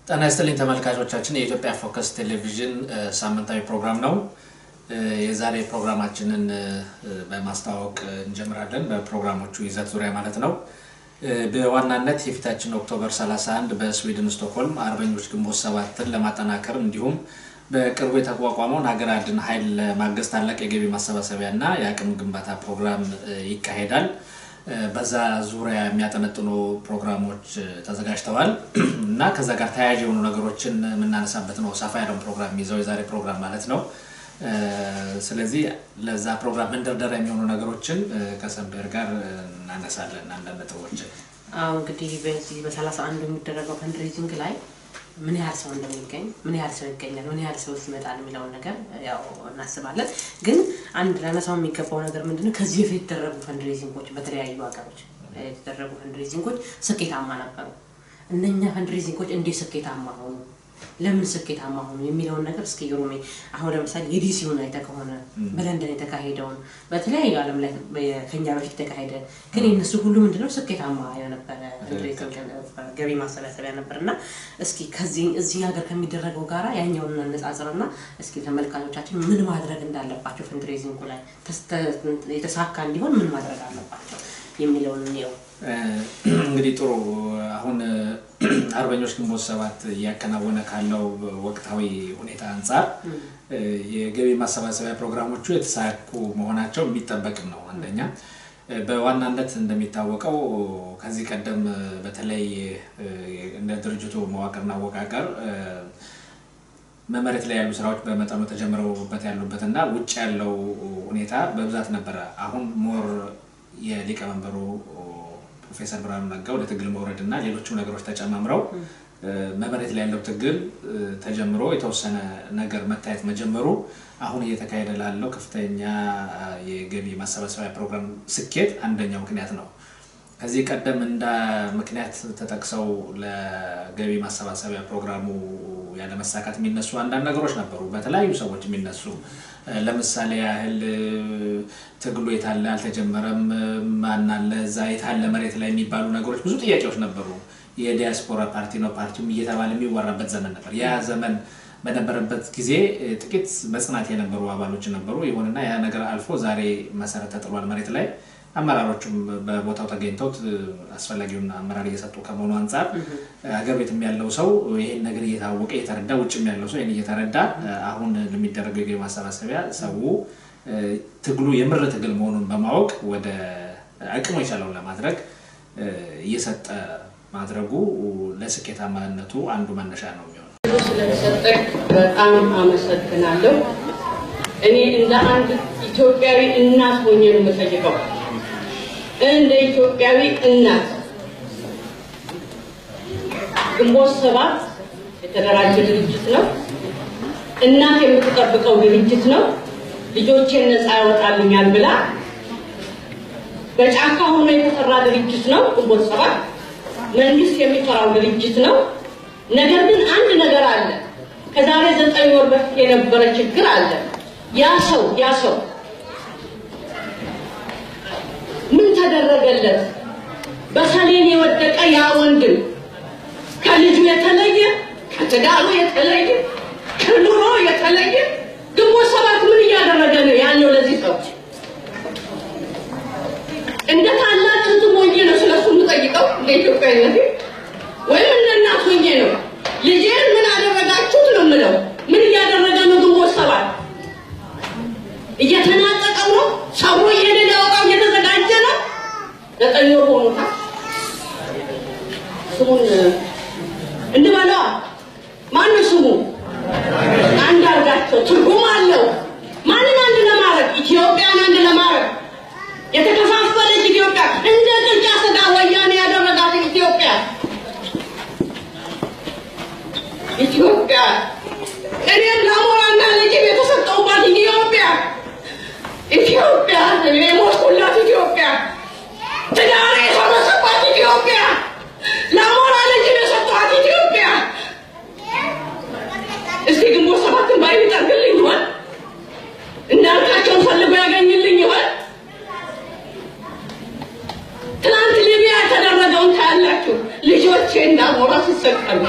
ጤና ይስጥልኝ ተመልካቾቻችን የኢትዮጵያ ፎከስ ቴሌቪዥን ሳምንታዊ ፕሮግራም ነው። የዛሬ ፕሮግራማችንን በማስተዋወቅ እንጀምራለን በፕሮግራሞቹ ይዘት ዙሪያ ማለት ነው። በዋናነት የፊታችን ኦክቶበር 31 በስዊድን ስቶክሆልም አርበኞች ግንቦት 7ን ለማጠናከር እንዲሁም በቅርቡ የተቋቋመውን ሀገር አድን ኃይል ለማገዝ ታላቅ የገቢ ማሰባሰቢያና የአቅም ግንባታ ፕሮግራም ይካሄዳል። በዛ ዙሪያ የሚያጠነጥኑ ፕሮግራሞች ተዘጋጅተዋል እና ከዛ ጋር ተያያዥ የሆኑ ነገሮችን የምናነሳበት ነው። ሰፋ ያለው ፕሮግራም ይዘው የዛሬ ፕሮግራም ማለት ነው። ስለዚህ ለዛ ፕሮግራም መንደርደሪያ የሚሆኑ ነገሮችን ከሰምበር ጋር እናነሳለን አንዳንድ ነጥቦችን። እንግዲህ በዚህ በ31 የሚደረገው ፈንድሬዚንግ ላይ ምን ያህል ሰው እንደሚገኝ ምን ያህል ሰው ይገኛል ምን ያህል ሰው ይመጣል የሚለው ነገር ያው እናስባለን። ግን አንድ ለነሳው የሚገባው ነገር ምንድነው ከዚህ በፊት የተደረጉ ፈንድሬዚንጎች በተለያዩ ሀገሮች የተደረጉ ፈንድሬዚንጎች ስኬታማ ነበሩ። እነኛ ፈንድሬዚንጎች እንዴት ስኬታማ ሆኑ ለምን ስኬታማ ሆኑ የሚለው ነገር እስኪ ሮሜ አሁን ለምሳሌ የዲሲውን አይተ ከሆነ በለንደን የተካሄደውን በተለያዩ ዓለም ላይ ከኛ በፊት ተካሄደ ግን እነሱ ሁሉ ምንድነው ስኬታማ የነበረ ፈንድሬዚንግ ገቢ ማሰባሰቢያ ነበርና እስኪ ከዚህ እዚህ ሀገር ከሚደረገው ጋራ ያኛውን እንነጻጽርና እስኪ ተመልካቾቻችን ምን ማድረግ እንዳለባቸው ፈንድሬዚንጉ ላይ የተሳካ እንዲሆን ምን ማድረግ አለባቸው የሚለውን ነው። እንግዲህ ጥሩ አሁን አርበኞች ግንቦት 7 ያከናወነ ካለው ወቅታዊ ሁኔታ አንፃር የገቢ ማሰባሰቢያ ፕሮግራሞቹ የተሳኩ መሆናቸው የሚጠበቅ ነው። አንደኛ በዋናነት እንደሚታወቀው ከዚህ ቀደም በተለይ እንደ ድርጅቱ መዋቅርና አወቃቀር መመሬት ላይ ያሉ ስራዎች በመጠኑ ተጀምረውበት ያሉበትና ውጭ ያለው ሁኔታ በብዛት ነበር። አሁን ሞር የሊቀመንበሩ ፕሮፌሰር ብርሃኑ ነጋ ወደ ትግል መውረድና ሌሎችም ነገሮች ተጨማምረው መመሬት ላይ ያለው ትግል ተጀምሮ የተወሰነ ነገር መታየት መጀመሩ አሁን እየተካሄደ ላለው ከፍተኛ የገቢ ማሰባሰቢያ ፕሮግራም ስኬት አንደኛው ምክንያት ነው። ከዚህ ቀደም እንደ ምክንያት ተጠቅሰው ለገቢ ማሰባሰቢያ ፕሮግራሙ ያለ መሳካት የሚነሱ አንዳንድ ነገሮች ነበሩ በተለያዩ ሰዎች የሚነሱ። ለምሳሌ ያህል ትግሉ የታለ አልተጀመረም ማን አለ እዛ የታለ መሬት ላይ የሚባሉ ነገሮች ብዙ ጥያቄዎች ነበሩ። የዲያስፖራ ፓርቲ ነው ፓርቲውም እየተባለ የሚወራበት ዘመን ነበር። ያ ዘመን በነበረበት ጊዜ ጥቂት በጽናት የነበሩ አባሎች ነበሩ። ይሁንና ያ ነገር አልፎ ዛሬ መሰረት ተጥሏል መሬት ላይ አመራሮቹም በቦታው ተገኝተው አስፈላጊውን አመራር እየሰጡ ከመሆኑ አንፃር ሀገር ቤትም ያለው ሰው ይሄን ነገር እየታወቀ እየተረዳ ውጭም ያለው ሰው ይሄን እየተረዳ አሁን ለሚደረገው የገቢ ማሰባሰቢያ ሰው ትግሉ የምር ትግል መሆኑን በማወቅ ወደ አቅሙ የቻለውን ለማድረግ እየሰጠ ማድረጉ ለስኬታማነቱ አንዱ መነሻ ነው የሚሆነው። ስለተሰጠኝ በጣም አመሰግናለሁ። እኔ እንደ አንድ ኢትዮጵያዊ እናት ሆኜ ነው የምጠይቀው። እንደ ኢትዮጵያዊ እናት ግንቦት 7 የተደራጀ ድርጅት ነው። እናት የምትጠብቀው ድርጅት ነው። ልጆቼን ነፃ ያወጣልኛል ብላ በጫካ ሆኖ የተሰራ ድርጅት ነው ግንቦት 7። መንግስት የሚፈራው ድርጅት ነው። ነገር ግን አንድ ነገር አለ። ከዛሬ 9 ወር በፊት የነበረ ችግር አለ። ያ ሰው ምን ተደረገለት? በሰሌን የወደቀ ያ ወንድም ከልጁ የተለየ ከትዳሩ የተለየ ከኑሮ የተለየ ግንቦት 7 ምን እያደረገ ነው ያለው ለዚህ ሰው? እንደ ታላቅ ህዝብ ሆኜ ነው ስለሱ የምጠይቀው ለኢትዮጵያዊነት ወይም እንደ እናት ሆኜ ነው። ልጄን ምን አደረጋችሁት ነው የምለው። ምን እያደረገ ነው ግንቦት 7? እየተናጠቀው ነው ሰው እየደላውቃው እየተዘጋጀ ነው። 9 ወር ሆኖታል። ስሙን እንበለው ማነው ስሙ? አንድ አድርጋቸው ትርጉም አለው። ማንን አንድ ለማድረግ ኢትዮጵያን አንድ ለማድረግ የተከፋፈለች ኢትዮጵያ እንደ ቅርጫ ስጋ ወያኔ ያደረጋት ኢትዮጵያ እኔም ለአሞራና ልጅ የተሰጠውባት ኢትዮጵያ የሞትኩላት ኢትዮጵያ ትዳሬ የፈረሰባት ኢትዮጵያ ለአሞራ ልጅ የሰጠኋት ኢትዮጵያ። እስቲ ግንቦት 7 ባይ ይጠርግልኝ ይሆን? እንዳልካቸውን ፈልጎ ያገኝልኝ ይሆን? ትናንት ሊቢያ የተደረገውን ታያላችሁ። ልጆቼ እንዳሞራ ሲሰቀሉ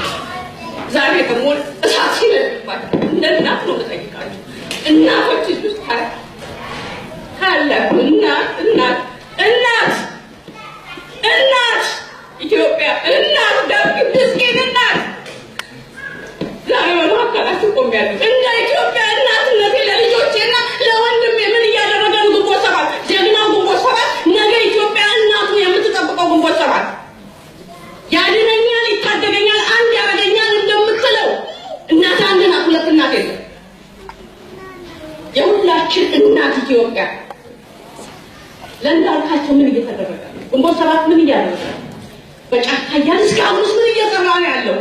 ደግሞ እሳት ሲነድባቸው እንደ እናት ነው የምጠይቃቸው። እናቶች ውስጥ ታላቁ እናት ኢትዮጵያ እናት ደግ ምስኪን እናት ዛሬ በመካከላችሁ ቆሜያለሁ። እንደ ኢትዮጵያ እናትነቴ ለልጆቼና ለወንድሜ ምን እያደረገ ነው? ግንቦት ሰባት ጀግናው ግንቦት ሰባት ነገ ኢትዮጵያ እናቱ የምትጠብቀው ግንቦት ሰባት ያድነኛል፣ ይታደገኛል፣ አንድ ያደርገኛል እንደምትለው እናት አንድ ናት፣ ሁለት እናት የለም። የሁላችን እናት ኢትዮጵያ ለእንዳልካቸው ምን እየተደረገ ነው? ግንቦት ሰባት ምን እያደረገ ነው? በጫካ እያለ እስካሁን ምን እየሰራ ነው ያለው?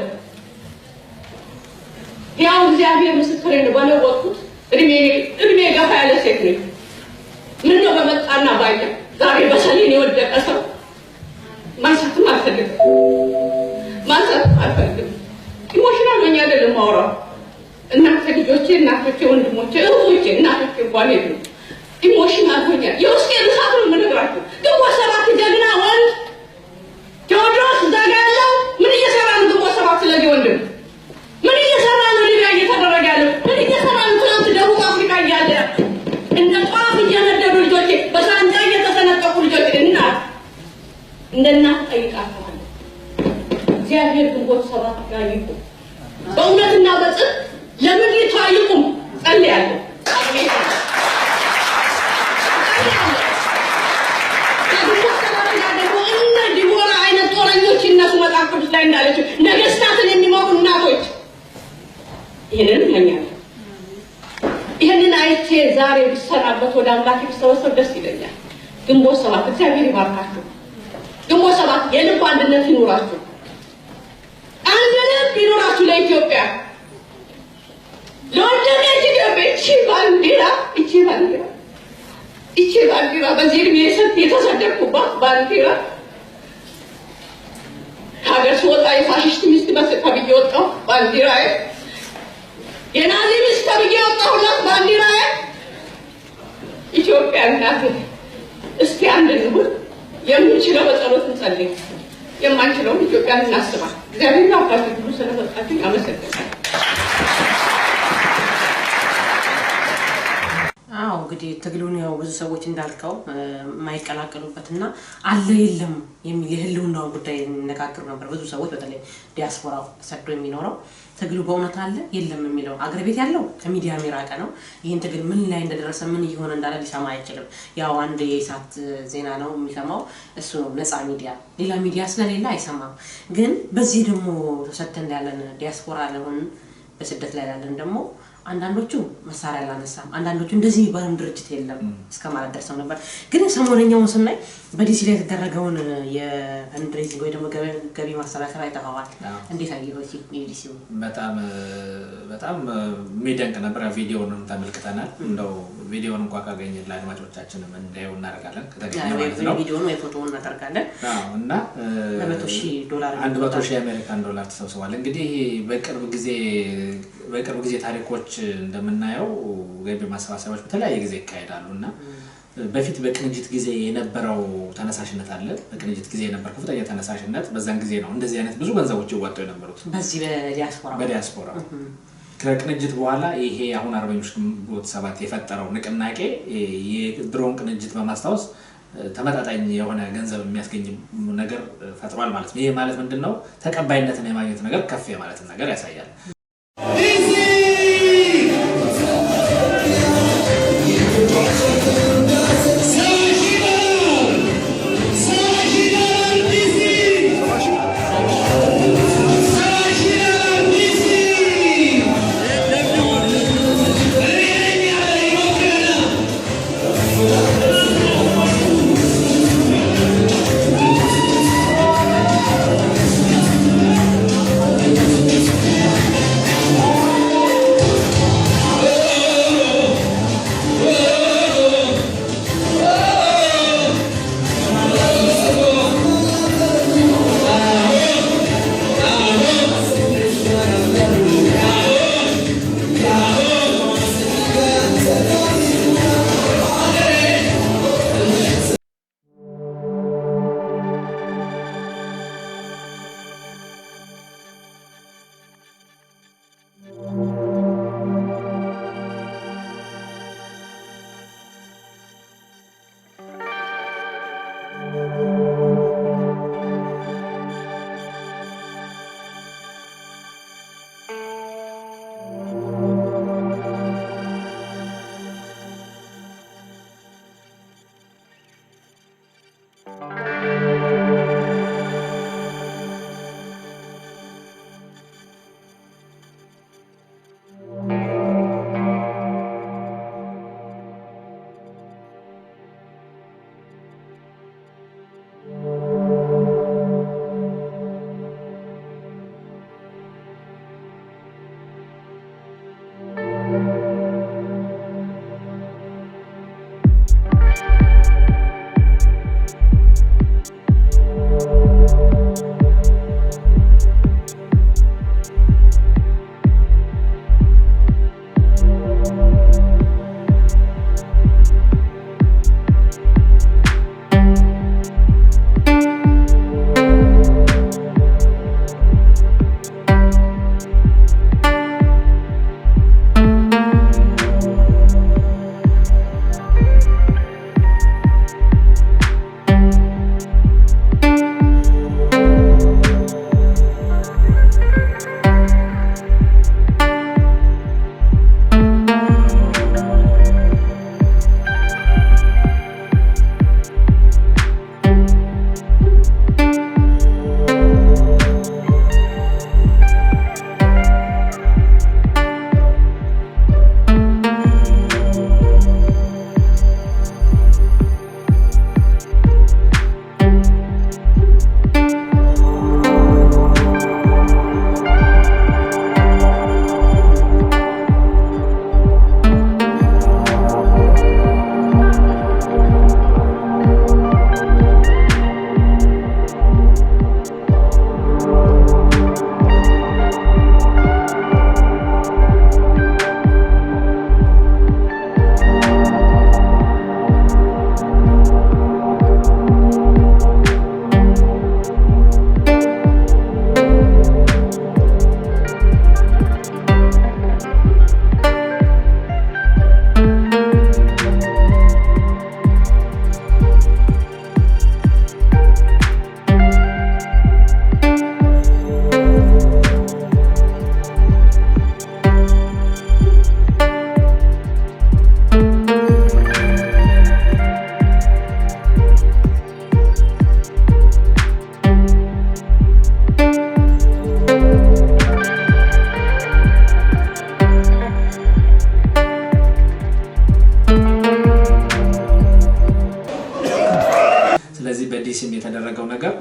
ያው እግዚአብሔር ምስክሬ ነው። በለወጥኩት እድሜ ገፋ ያለ ሴት ነኝ። ምን ነው በመጣና ባየ ዛሬ በሰሌን የወደቀ ሰው ማንሳትም አልፈልግም። ኢሞሽናል ሆኜ አይደለም የማወራው። እናቴ ልጆቼ፣ እናቶቼ፣ ወንድሞቼ፣ እህቶቼ፣ እናቶቼ እንኳን የሉ ኢሞሽናል ሆኜ የውስጤ እሳት ነው የምነግራችሁ። ግንቦት ሰባት ጀግና ወንድ ቴዎድሮስ ዘጋለው ምን እየሰራ ነው? ግንቦት ሰባት ስለዚህ ወንድም ምን እየሰራ ነው? ሊቢያ እየተደረገ ያለው ምን እየሰራ ነው? ትናንት ደቡብ አፍሪካ እያለ እንደ ጧፍ እየነደዱ ልጆቼ፣ በሳንጃ እየተሰነጠቁ ልጆቼ እናት እንደ እናት ጠይቃችኋለሁ። እግዚአብሔር ግንቦት ሰባት ጋር ይቁም፣ በእውነትና በጽድቅ ለምድሪቷ ይቁም። ጸልያለሁ። ዲቦራ አይነት ጦረኞች ይነሱ። መጽሐፍ ቅዱስ ላይ እንዳለችው ነገስታትን የሚመሩ እናቶች ይህንን እመኛለሁ። ይህንን አይቼ ዛሬ ብሰናበት ወደ አምላክ ብሰበሰብ ደስ ይለኛል። ግንቦት ሰባት እግዚአብሔር ይባርካችሁ። ግንቦት ሰባት የልብ አንድነት ይኖራችሁ፣ አንድ ልብ ይኖራችሁ። ለኢትዮጵያ ለወደደች ኢትዮጵያ ይቺ ባንዲራ በዚህ እድሜ የተሰደድኩባት ባንዲራ ሀገር ስወጣ የፋሽስት ሚስት ተብዬ ወጣሁ። ባንዲራዬ የናዚ ሚስት ተብዬ ወጣሁላት። ባንዲራዬ ኢትዮጵያ እናት። እስቲ አንድ ልሁን። የምንችለው በጸሎት እንጸልይ፣ የማንችለውን ኢትዮጵያን እናስባል። እግዚአብሔር አባታችሁ ሁሉ ስለሰጣችሁ አመሰግናለሁ። አዎ እንግዲህ ትግሉን ያው ብዙ ሰዎች እንዳልከው የማይቀላቀሉበትና አለ የለም የሚል የህልውናው ጉዳይ የሚነጋገሩ ነበር። ብዙ ሰዎች በተለይ ዲያስፖራው ተሰዶ የሚኖረው ትግሉ በእውነት አለ የለም የሚለው አገር ቤት ያለው ከሚዲያ የራቀ ነው። ይህን ትግል ምን ላይ እንደደረሰ ምን እየሆነ እንዳለ ሊሰማ አይችልም። ያው አንድ የኢሳት ዜና ነው የሚሰማው፣ እሱ ነው ነፃ ሚዲያ። ሌላ ሚዲያ ስለሌለ አይሰማም። ግን በዚህ ደግሞ ተሰደን ያለን ዲያስፖራ ለሆን በስደት ላይ ያለን ደግሞ አንዳንዶቹ መሳሪያ አላነሳም፣ አንዳንዶቹ እንደዚህ የሚባልም ድርጅት የለም እስከማለት ደርሰው ነበር። ግን ሰሞነኛውን ስናይ በዲሲ ላይ የተደረገውን የፈንድሬዚንግ ወይ ደግሞ ገቢ ማሰባሰብ አይጠፋዋል። እንዴት አየኸው? ዲሲው በጣም የሚደንቅ ነበር። ቪዲዮውንም ተመልክተናል። እንደው ቪዲዮውን እንኳን ካገኘን ለአድማጮቻችንም እንዳየው እናደርጋለን። ከተገኘ ማለት ነው ቪዲዮውን ወይ ፎቶውን እናደርጋለን። እና $100,000 የአሜሪካን ዶላር ተሰብስቧል። እንግዲህ በቅርብ ጊዜ ታሪኮች እንደምናየው ገቢ ማሰባሰቦች በተለያየ ጊዜ ይካሄዳሉ እና በፊት በቅንጅት ጊዜ የነበረው ተነሳሽነት አለ። በቅንጅት ጊዜ የነበረው ከፍተኛ ተነሳሽነት በዛን ጊዜ ነው እንደዚህ አይነት ብዙ ገንዘቦች ይወጡ የነበሩት በዚህ በዲያስፖራ ከቅንጅት በኋላ ይሄ አሁን አርበኞች ግንቦት ሰባት የፈጠረው ንቅናቄ የድሮን ቅንጅት በማስታወስ ተመጣጣኝ የሆነ ገንዘብ የሚያስገኝ ነገር ፈጥሯል ማለት ነው። ይሄ ማለት ምንድነው? ተቀባይነትን የማግኘት ነገር ከፍ የማለት ነገር ያሳያል።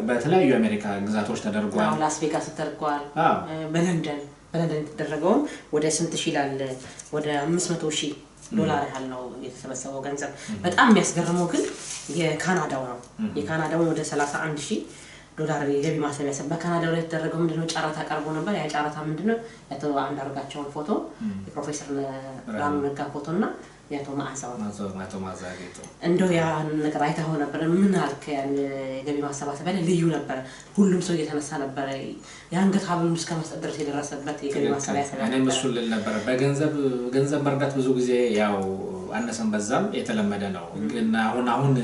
በተለያዩ አሜሪካ ግዛቶች ተደርጓል ላስ ቬጋስ ተደርጓል በለንደን ተደረገው ወደ ስንት ሺህ ይላል ወደ 500,000 ዶላር ያህል ነው የተሰበሰበው ገንዘብ በጣም የሚያስገርመው ግን የካናዳው ነው የካናዳው ወደ 31,000 ዶላር የገቢ ማሰባሰብ በካናዳው ላይ ተደረገው ምንድነው ጫራታ ቀርቦ ነበር ያ ጫራታ ምንድነው ያቶ አንዳርጋቸውን ፎቶ የፕሮፌሰር ብርሃኑ ነጋ ፎቶና ያቶ ማዕዛው እንደው ያ ነገር አይተው ነበር ምን አልከ ያን ገቢ ማሰባሰብ ላይ ልዩ ነበር ሁሉም ሰው እየተነሳ ነበር ያንገት ሀብሉን እስከ መስጠት ድረስ የደረሰበት የገቢ ማሰባሰብ እኔ መስል ነበር በገንዘብ መርዳት ብዙ ጊዜ ያው አነሰን በዛም የተለመደ ነው ግን አሁን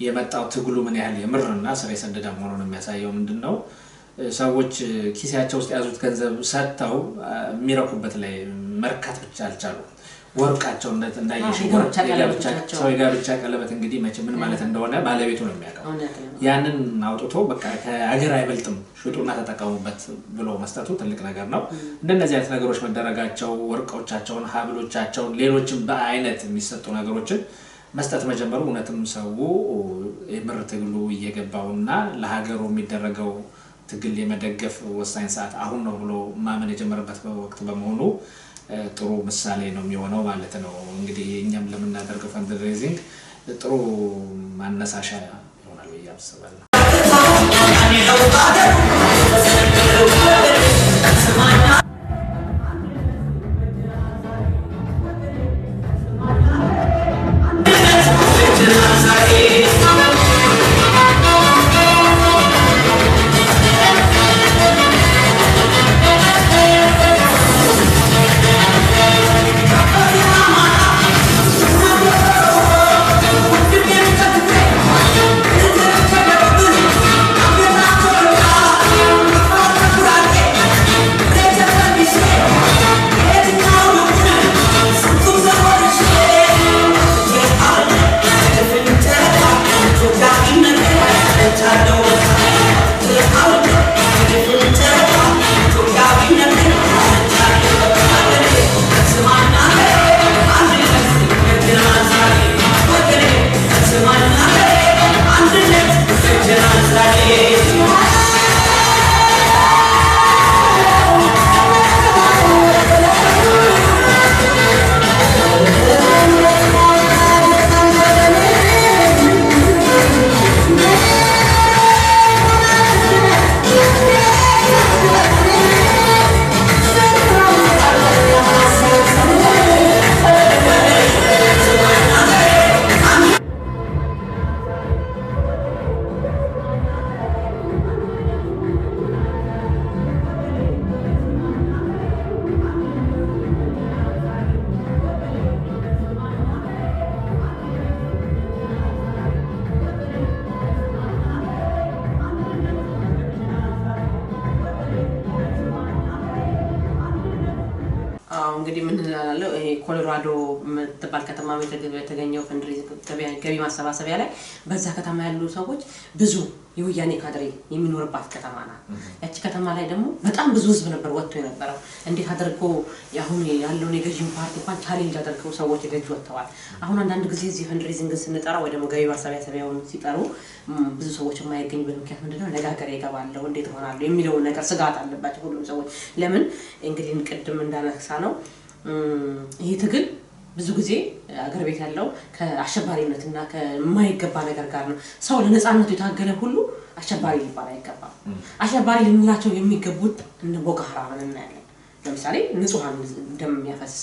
የመጣው ትግሉ ምን ያህል የምርና ስር የሰደደ መሆኑን የሚያሳየው ምንድነው ሰዎች ኪሳቸው ውስጥ ያዙት ገንዘብ ሰጥተው የሚረኩበት ላይ መርካት ብቻ አልቻሉ ወርቃቸው እንዳይሽ ሰው የጋብቻ ቀለበት እንግዲህ መቼ ምን ማለት እንደሆነ ባለቤቱ ነው የሚያውቀው ያንን አውጥቶ በቃ ከሀገር አይበልጥም ሽጡና ተጠቀሙበት ብሎ መስጠቱ ትልቅ ነገር ነው እንደነዚህ አይነት ነገሮች መደረጋቸው ወርቆቻቸውን ሀብሎቻቸውን ሌሎችም በአይነት የሚሰጡ ነገሮችን መስጠት መጀመሩ እውነትም ሰው የምር ትግሉ እየገባውና ለሀገሩ የሚደረገው ትግል የመደገፍ ወሳኝ ሰዓት አሁን ነው ብሎ ማመን የጀመረበት ወቅት በመሆኑ ጥሩ ምሳሌ ነው የሚሆነው ማለት ነው እንግዲህ እኛም ለምናደርገው ፈንድሬዚንግ ጥሩ ማነሳሻ ይሆናል ብዬ አስባለሁ እንግዲህ ምን እንላለን ይሄ ኮሎራዶ ተባል ከተማ የተገኘው ፈንድሬዚንግ ገቢ ማሰባሰቢያ ላይ በዛ ከተማ ያሉ ሰዎች ብዙ የወያኔ ካድሬ የሚኖርባት ከተማ ናት ያቺ ከተማ ላይ ደግሞ በጣም ብዙ ህዝብ ነበር ወጥቶ የነበረው እንዴት አድርጎ ያሁን ያለው የገዢው ፓርቲ እንኳን ቻሌንጅ አድርገው ሰዎች ገጅ ወጥተዋል አሁን አንዳንድ ጊዜ እዚህ ፈንድሬዚንግ ስንጠራ ወይ ደግሞ ገቢ ማሰባሰቢያውን ሲጠሩ ብዙ ሰዎች የማይገኙበት ምክንያት ምንድነው ነጋገር ይገባለው እንዴት ሆናል የሚለው ነገር ስጋት አለባቸው ሁሉም ሰዎች ለምን እንግዲህ እንቀድም እንዳነሳ ነው ይሄ ትግል ብዙ ጊዜ አገር ቤት ያለው ከአሸባሪነትና ከማይገባ ነገር ጋር ነው ሰው ለነጻነቱ የታገለ ሁሉ አሸባሪ ሊባል አይገባም አሸባሪ ልንላቸው የሚገቡት እንደ ቦኮ ሃራም እናያለን ለምሳሌ ንጹሃን ደም የሚያፈስ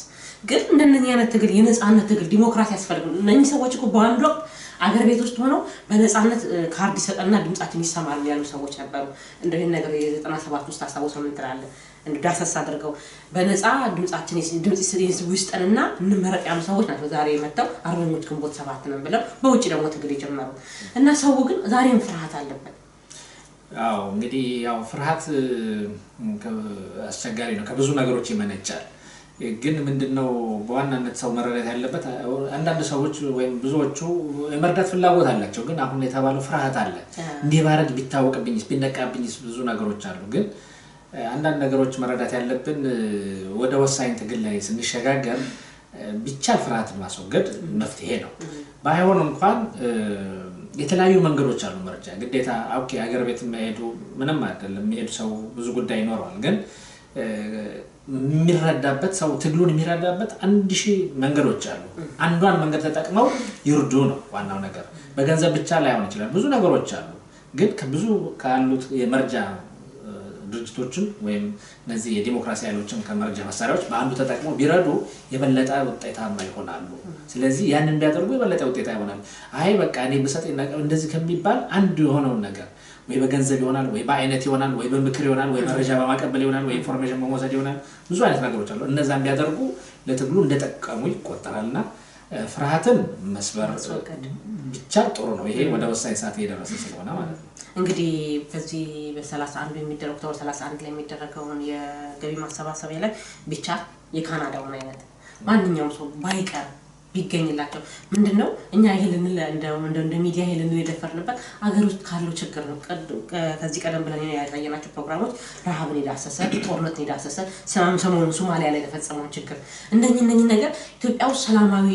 ግን እንደነኛ አይነት ትግል የነጻነት ትግል ዲሞክራሲ ያስፈልጋል እነኚህ ሰዎች እኮ በአንድ ወቅት አገር ቤት ውስጥ ሆነው በነጻነት ካርድ ይሰጣልና ድምጻችን ይሰማል ያሉ ሰዎች ነበሩ እንደው ይሄን ነገር የ97 ውስጥ አሳውሰው ምን ትላለህ እንዳሰሳ አድርገው በነጻ ድምጻችን ድምጽ ይስጠንና እንመረጥ ያሉ ሰዎች ናቸው ዛሬ መጣው አርበኞች ግንቦት 7 ነን ብለው በውጪ ደግሞ ትግል ይጀምራሉ እና ሰው ግን ዛሬም ፍርሃት አለበት አዎ እንግዲህ ያው ፍርሃት አስቸጋሪ ነው ከብዙ ነገሮች ይመነጫል ግን ምንድነው በዋናነት ሰው መረዳት ያለበት አንዳንድ ሰዎች ወይም ብዙዎቹ የመርዳት ፍላጎት አላቸው ግን አሁን የተባለው ፍርሃት አለ እንዴ ባረግ ቢታወቅብኝስ ቢነቃብኝስ ብዙ ነገሮች አሉ ግን አንዳንድ ነገሮች መረዳት ያለብን ወደ ወሳኝ ትግል ላይ ስንሸጋገር ቢቻል ፍርሃትን ማስወገድ መፍትሄ ነው ባይሆን እንኳን የተለያዩ መንገዶች አሉ መረጃ ግዴታ ኦኬ ሀገር ቤት የሚሄዱ ምንም አይደለም የሚሄዱ ሰው ብዙ ጉዳይ ይኖራል ግን የሚረዳበት ሰው ትግሉን የሚረዳበት 1000 መንገዶች አሉ አንዷን መንገድ ተጠቅመው ይርዱ ነው ዋናው ነገር በገንዘብ ብቻ ላይሆን ይችላል ብዙ ነገሮች አሉ ግን ከብዙ ካሉት የመርጃ ድርጅቶችን ወይም እነዚህ የዲሞክራሲ ኃይሎችን ከመርጃ መሳሪያዎች በአንዱ ተጠቅመው ቢረዱ የበለጠ ውጤታማ ይሆናሉ ስለዚህ ያንን ቢያደርጉ የበለጠ ውጤታማ ይሆናል አይ በቃ እኔ ብሰጥ እንደዚህ ከሚባል አንዱ የሆነው ነገር ወይ በገንዘብ ይሆናል ወይ በአይነት ይሆናል ወይ በምክር ይሆናል ወይ መረጃ በማቀበል ይሆናል ወይ ኢንፎርሜሽን በመውሰድ ይሆናል ብዙ አይነት ነገሮች አሉ እነዛን ቢያደርጉ ለትግሉ እንደጠቀሙ ይቆጠራልና ፍርሃትን መስበር ብቻ ጥሩ ነው ይሄ ወደ ወሳኝ ሰዓት እየደረሰ ስለሆነ ማለት ነው እንግዲህ በዚህ በ31 የሚደረገው ኦክቶበር 31 ላይ የሚደረገውን የገቢ ማሰባሰቢያ ላይ ብቻ የካናዳውን አይነት ማንኛውም ሰው ባይቀር ቢገኝላቸው ምንድነው እኛ ይሄንን እንደ ሚዲያ ይሄንን የደፈርንበት አገር ውስጥ ካለው ችግር ነው ከዚህ ቀደም ብለን ያያየናቸው ፕሮግራሞች ረሃብን ይዳሰሰ ጦርነትን ይዳሰሰ ሰሞኑን ሶማሊያ ላይ የተፈጸመው ችግር እነኚህ ነገር ኢትዮጵያ ውስጥ ሰላማዊ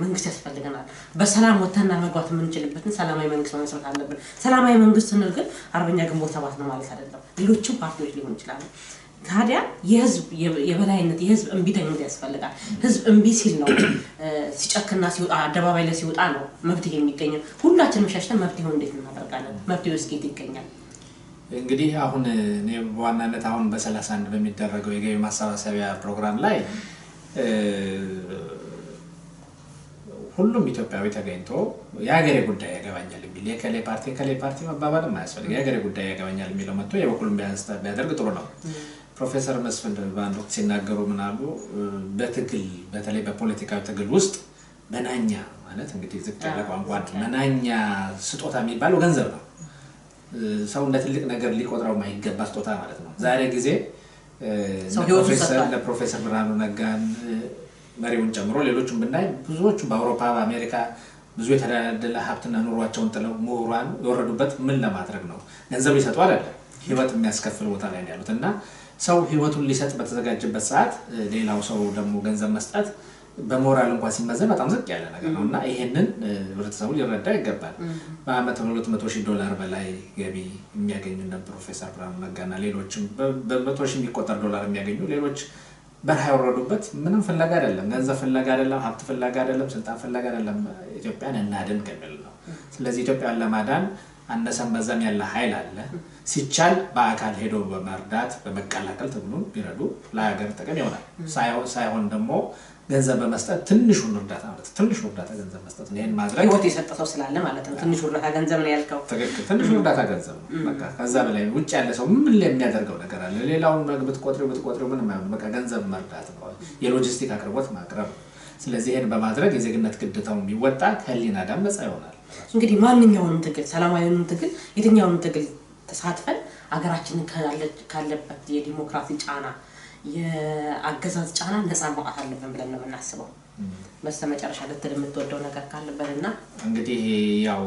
መንግስት ያስፈልገናል በሰላም ወተና መግባት የምንችልበትን ሰላማዊ መንግስት መመስረት አለብን ሰላማዊ መንግስት ስንል ግን አርበኛ ግንቦት 7 ነው ማለት አይደለም ሌሎችም ፓርቲዎች ሊሆን ይችላል ታዲያ የህዝብ የበላይነት የህዝብ እንቢተኝነት ያስፈልጋል ህዝብ እንቢ ሲል ነው ሲጨክና ሲወጣ አደባባይ ላይ ሲወጣ ነው መብት የሚገኘው ሁላችንም ሻሽተን መብትው እንዴት እናደርጋለን መብትው እስኪት ይገኛል እንግዲህ አሁን እኔ በዋናነት አሁን በ31 በሚደረገው የገቢ ማሰባሰቢያ ፕሮግራም ላይ ሁሉም ኢትዮጵያዊ ተገኝቶ የሀገሬ ጉዳይ ያገባኛል የሚል የከሌ ፓርቲ መባባል ማያስፈልግ የሀገሬ ጉዳይ ያገባኛል የሚለው መጥቶ የበኩሉን ቢያደርግ ጥሩ ነው ፕሮፌሰር መስፍን ባንዶ ሲናገሩ ምናሉ በትግል በተለይ በፖለቲካዊ ትግል ውስጥ መናኛ ማለት እንግዲህ ዝቅ ያለ ቋንቋ መናኛ ስጦታ የሚባለው ገንዘብ ነው ሰው እንደ ትልቅ ነገር ሊቆጥረው ማይገባ ስጦታ ማለት ነው ዛሬ ጊዜ ለፕሮፌሰር ብርሃኑ ነጋን መሪውን ጨምሮ ሌሎችም ብናይ ብዙዎቹ በአውሮፓ በአሜሪካ ብዙ የተዳደለ ሀብትና ኑሯቸውን ጥለው ምሁራን የወረዱበት ምን ለማድረግ ነው ገንዘብ ይሰጡ አይደለም ህይወት የሚያስከፍል ቦታ ላይ ያሉትና ሰው ህይወቱን ሊሰጥ በተዘጋጀበት ሰዓት ሌላው ሰው ደግሞ ገንዘብ መስጠት በሞራል እንኳን ሲመዘን በጣም ዝቅ ያለ ነገር ነውና ይሄንን ህብረተሰቡ ሊረዳ ይገባል በአመት $200,000 በላይ ገቢ የሚያገኙ እንደ ፕሮፌሰር ብርሃኑ ነጋና ሌሎችም በ100,000 የሚቆጠር ዶላር የሚያገኙ ሌሎች በረሃ ወረዱበት ምንም ፍለጋ አይደለም ገንዘብ ፍለጋ አይደለም ሀብት ፍለጋ አይደለም ስልጣን ፍለጋ አይደለም ኢትዮጵያን እናድን ከሚል ነው ስለዚህ ኢትዮጵያን ለማዳን አነሰም በዛም ያለ ኃይል አለ ሲቻል በአካል ሄዶ በመርዳት በመቀላቀል ተብሎ ቢረዱ ለሀገር ጥቅም ይሆናል ሳይሆን ደግሞ ገንዘብ በመስጠት ትንሹን እርዳታ ማለት ትንሹ እርዳታ ገንዘብ መስጠት ነው ይሄን ማድረግ ወጥ የሰጠው ስላለ ማለት ነው ትንሹ እርዳታ ገንዘብ ነው ያልከው ትክክል ትንሹ እርዳታ ገንዘብ ነው በቃ ከዛ በላይ ውጭ ያለ ሰው ምን የሚያደርገው ነገር አለ ሌላውን ምግብ ቆጥሬው ምንም አይሆን በቃ ገንዘብ መርዳት ነው የሎጂስቲክ አቅርቦት ማቅረብ ስለዚህ ይሄን በማድረግ የዜግነት ግዴታው የሚወጣ ከሊና ዳም ነፃ ይሆናል እንግዲህ ማንኛውንም ትግል ሰላማዊውን ትግል የትኛውንም ትግል ተሳትፈን አገራችንን ካለበት የዲሞክራሲ ጫና የአገዛዝ ጫና ነፃ ማውጣት አለብን ብለን ነው የምናስበው በስተመጨረሻ ለተደምተወደው ነገር ካለበልና እንግዲህ ያው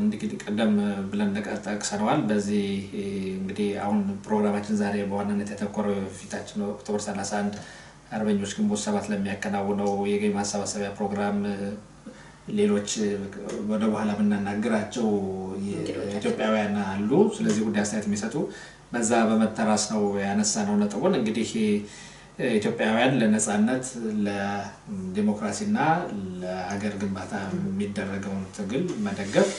እንግዲህ ቀደም ብለን ተቀጣቅሰናል በዚህ እንግዲህ አሁን ፕሮግራማችን ዛሬ በዋናነት የተኮረው ፊታችን ኦክቶበር 31 አርበኞች ግንቦት 7 ለሚያከናውነው የገቢ ማሰባሰቢያ ፕሮግራም ሌሎች ወደ በኋላ ብናናገራቸው የኢትዮጵያውያን አሉ ስለዚህ ጉዳይ አስተያየት የሚሰጡ በዛ በመተራስ ነው ያነሳነው ነጥቡን እንግዲህ ኢትዮጵያውያን ለነጻነት ለዲሞክራሲና ለሀገር ግንባታ የሚደረገውን ትግል መደገፍ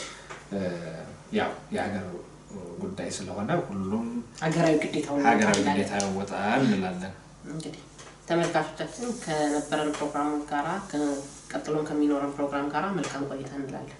ያው የሀገር ጉዳይ ስለሆነ ሁሉም ሀገራዊ ግዴታው ይወጣል እንላለን እንግዲህ ተመልካቾቻችን ከነበረን ፕሮግራም ጋራ ቀጥሎም ከሚኖረን ፕሮግራም ጋራ መልካም ቆይታ እንላለን